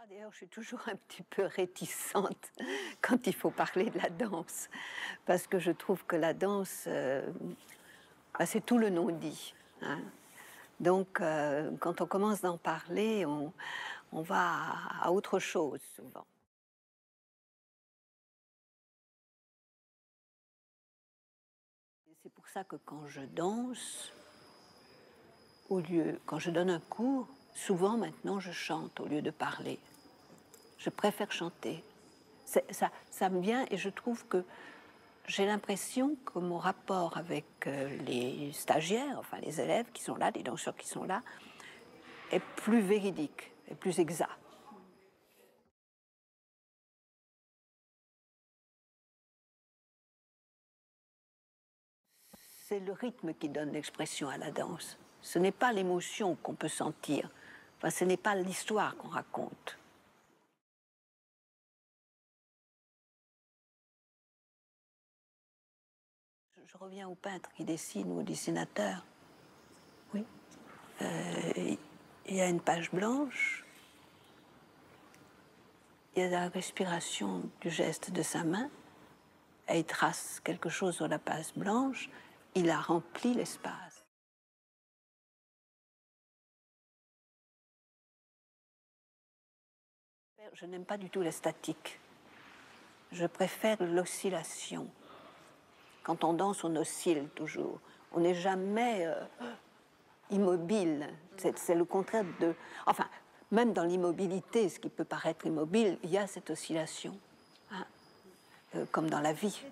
D'ailleurs, je suis toujours un petit peu réticente quand il faut parler de la danse, parce que je trouve que la danse, c'est tout le non-dit, hein. Donc, quand on commence d'en parler, on va à autre chose souvent. C'est pour ça que quand je danse, quand je donne un cours, souvent maintenant je chante au lieu de parler. Je préfère chanter. Ça me vient et je trouve que j'ai l'impression que mon rapport avec les stagiaires, enfin les élèves qui sont là, les danseurs qui sont là, est plus véridique, est plus exact. C'est le rythme qui donne l'expression à la danse. Ce n'est pas l'émotion qu'on peut sentir. Enfin, ce n'est pas l'histoire qu'on raconte. Je reviens au peintre qui dessine ou au dessinateur. Oui. Il y a une page blanche. Il y a la respiration du geste de sa main. Et il trace quelque chose sur la page blanche. Il a rempli l'espace. Je n'aime pas du tout la statique. Je préfère l'oscillation. Quand on danse, on oscille toujours. On n'est jamais immobile. C'est le contraire de... Enfin, même dans l'immobilité, ce qui peut paraître immobile, il y a cette oscillation, hein, comme dans la vie.